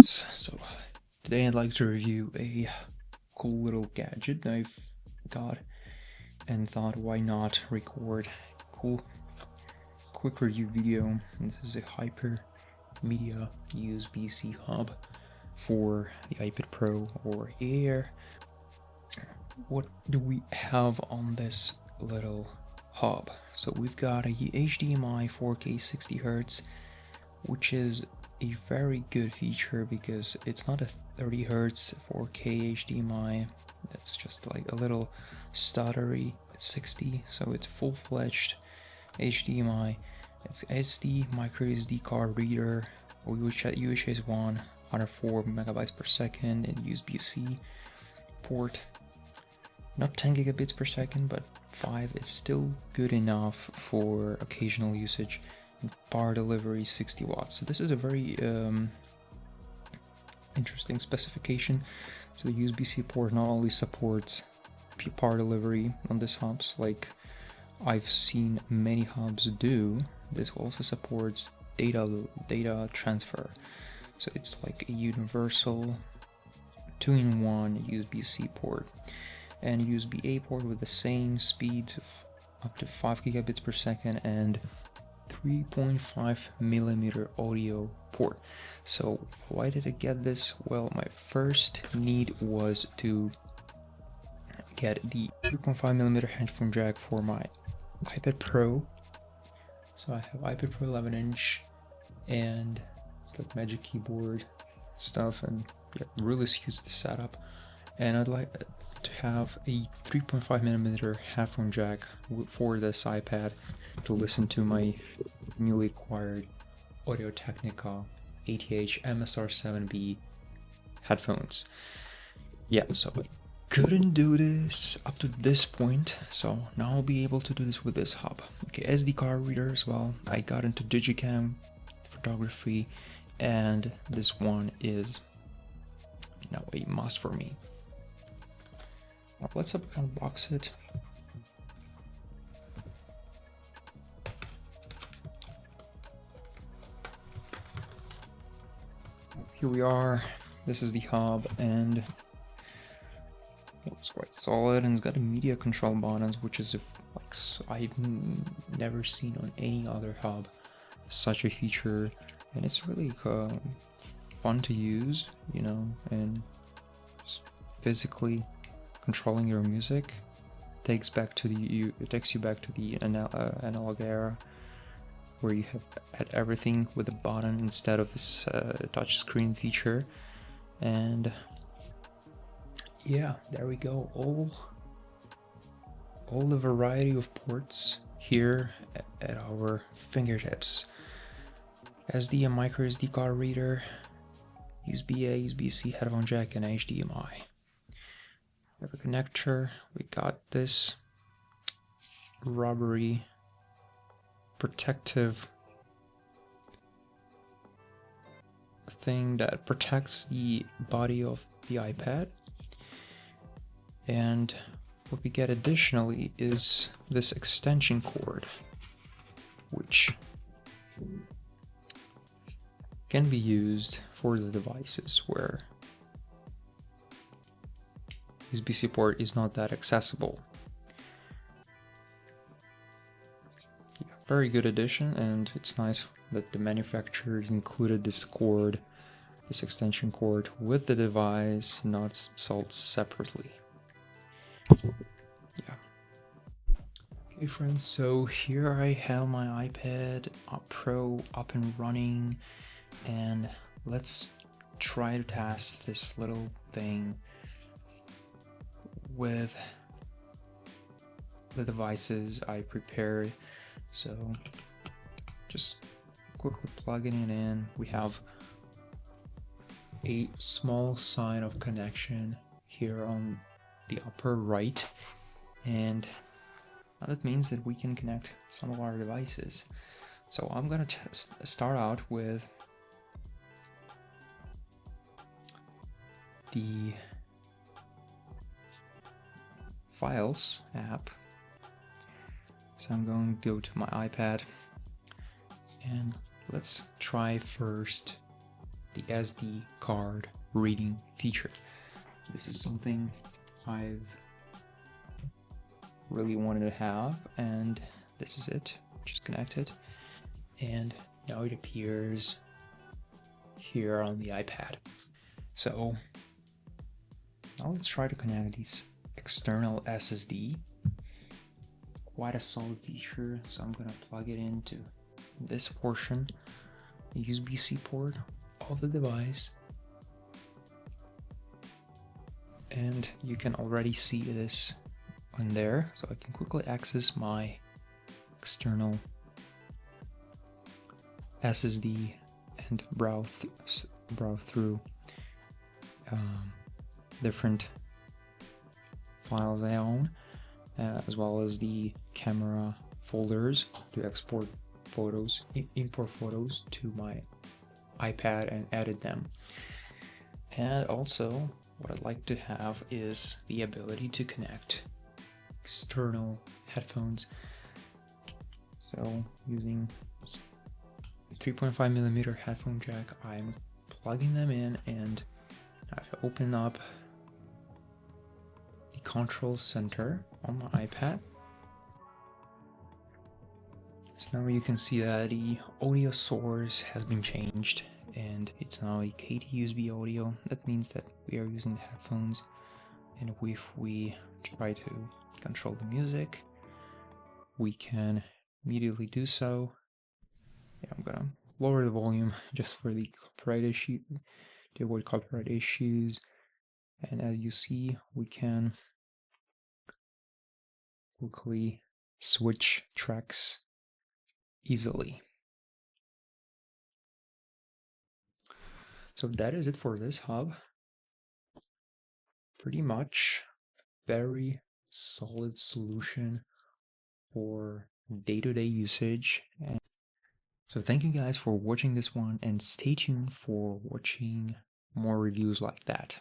So today I'd like to review a cool little gadget that I've got and thought why not record cool quick review video. This is a hypermedia USB-C hub for the iPad Pro or Air. What do we have on this little hub? So we've got a HDMI 4K 60Hz, which is a very good feature because it's not a 30 Hz 4K HDMI. That's just like a little stuttery. It's 60, so it's full-fledged HDMI. It's SD micro SD card reader, which at UHS 104 megabytes per second, and USB-C port. Not 10 gigabits per second, but 5 is still good enough for occasional usage. Power delivery 60 watts. So this is a very interesting specification. So the USB-C port not only supports power delivery on this hubs like I've seen many hubs do, this also supports data transfer. So it's like a universal 2-in-1 USB-C port and USB-A port with the same speeds of up to 5 gigabits per second and 3.5 millimeter audio port. So why did I get this? Well, my first need was to get the 3.5 millimeter headphone jack for my iPad Pro. So I have iPad Pro 11-inch and it's like Magic Keyboard stuff, and yeah, really suits the setup. And I'd like to have a 3.5 millimeter headphone jack for this iPad to listen to my newly acquired Audio-Technica ATH MSR7B headphones. Yeah, so I couldn't do this up to this point, so now I'll be able to do this with this hub. Okay, SD card reader as well. I got into digicam photography, and this one is now a must for me. Now let's unbox it. Here we are. This is the hub, and it looks quite solid, and it's got a media control buttons, which is I've never seen on any other hub such a feature, and it's really fun to use, you know, and just physically controlling your music takes you back to the analog era, where you had everything with a button instead of this touch screen feature. And yeah, there we go, all the variety of ports here at our fingertips. SD and micro SD card reader, USB-A, USB-C headphone jack, and HDMI. We have a connector. We got this rubbery protective thing that protects the body of the iPad. And what we get additionally is this extension cord, which can be used for the devices where USB-C port is not that accessible. Yeah, very good addition, and it's nice that the manufacturers included this cord, this extension cord, with the device, not sold separately. Yeah. Okay friends, so here I have my iPad Pro up and running, and let's try to test this little thing with the devices I prepared. So just quickly plugging it in. We have a small sign of connection here on the upper right, and that means that we can connect some of our devices. So I'm gonna start out with the Files app. So I'm going to go to my iPad, and let's try first the SD card reading feature. This is something I've really wanted to have, and this is it, just connected. And now it appears here on the iPad. So now let's try to connect these external SSD. Quite a solid feature, so I'm gonna plug it into this portion, the USB-C port of the device, and you can already see this on there, so I can quickly access my external SSD and browse through different files I own, as well as the camera folders to export photos, import photos to my iPad and edit them. And also what I'd like to have is the ability to connect external headphones. So using 3.5mm headphone jack, I'm plugging them in, and I have to open up the control center on my iPad. So now you can see that the audio source has been changed, and it's now a KT-USB audio. That means that we are using the headphones, and if we try to control the music, we can immediately do so. Yeah, I'm gonna lower the volume just for the copyright issue, to avoid copyright issues. And as you see, we can quickly switch tracks easily. So that is it for this hub. Pretty much very solid solution for day-to-day usage. And so thank you guys for watching this one, and stay tuned for watching more reviews like that.